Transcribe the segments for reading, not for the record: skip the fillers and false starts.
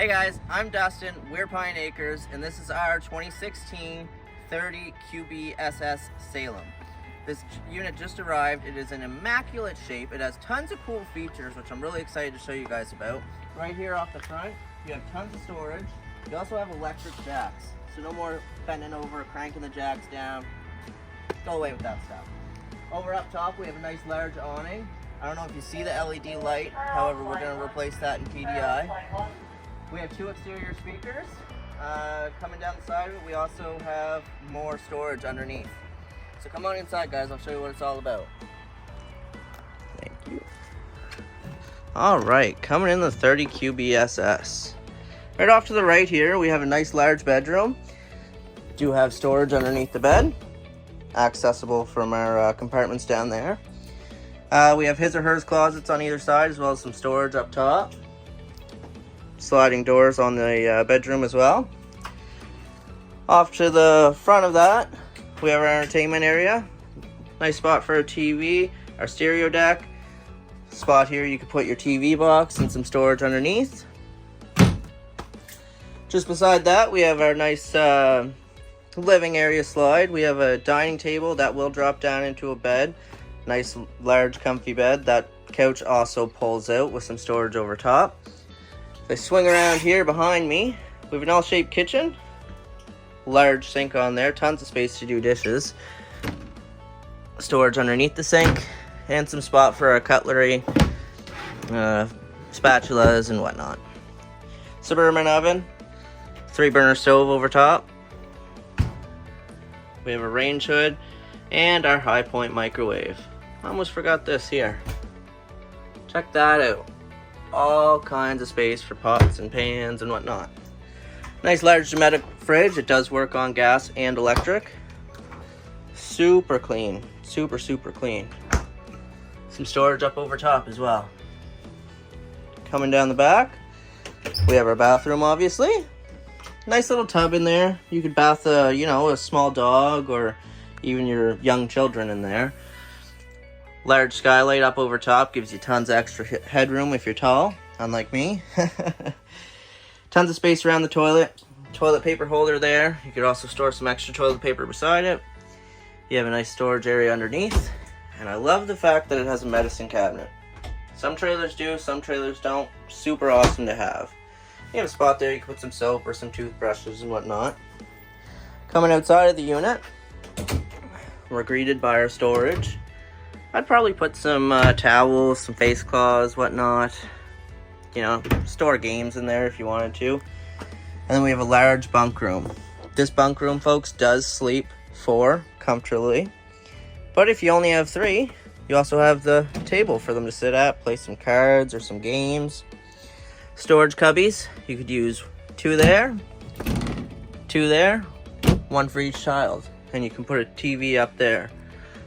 Hey guys, I'm Dustin, we're Pine Acres, and this is our 2016 30QBSS Salem. This unit just arrived. It is in immaculate shape. It has tons of cool features, which I'm really excited to show you guys about. Right here off the front, you have tons of storage. You also have electric jacks, so no more bending over, cranking the jacks down. Go away with that stuff. Over up top, we have a nice large awning. I don't know if you see the LED light, however, we're going to replace that in PDI. We have two exterior speakers. Coming down the side of it, we also have more storage underneath. So come on inside, guys. I'll show you what it's all about. Thank you. All right, coming in the 30QBSS. Right off to the right here, we have a nice large bedroom. Do have storage underneath the bed, accessible from our compartments down there. We have his or hers closets on either side, as well as some storage up top. Sliding doors on the bedroom as well. Off to the front of that, we have our entertainment area. Nice spot for a TV, our stereo deck. Spot here you can put your TV box and some storage underneath. Just beside that, we have our nice living area slide. We have a dining table that will drop down into a bed. Nice, large, comfy bed. That couch also pulls out with some storage over top. If I swing around here behind me, we have an L-shaped kitchen. Large sink on there, tons of space to do dishes. Storage underneath the sink, and some spot for our cutlery, spatulas and whatnot. Suburban oven, 3-burner stove over top. We have a range hood, and our high point microwave. Almost forgot this here. Check that out. All kinds of space for pots and pans and whatnot. Nice large Dometic fridge. It does work on gas and electric. Super clean. Super clean. Some storage up over top as well. Coming down the back, we have our bathroom, obviously. Nice little tub in there. You could bath a small dog or even your young children in there. Large skylight up over top gives you tons of extra headroom if you're tall, unlike me. Tons of space around the toilet. Toilet paper holder there. You could also store some extra toilet paper beside it. You have a nice storage area underneath. And I love the fact that it has a medicine cabinet. Some trailers do, some trailers don't. Super awesome to have. You have a spot there, you can put some soap or some toothbrushes and whatnot. Coming outside of the unit, we're greeted by our storage. I'd probably put some towels, some face cloths, whatnot. Store games in there if you wanted to. And then we have a large bunk room. This bunk room, folks, does sleep 4 comfortably. But if you only have 3, you also have the table for them to sit at, play some cards or some games. Storage cubbies, you could use 2 there, 2 there, 1 for each child. And you can put a TV up there.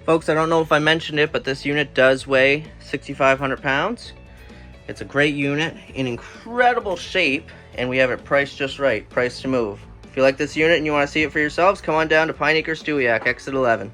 Folks, I don't know if I mentioned it, but this unit does weigh 6,500 pounds. It's a great unit, in incredible shape, and we have it priced just right, priced to move. If you like this unit and you want to see it for yourselves, come on down to Pine Acres Stewiacke, exit 11.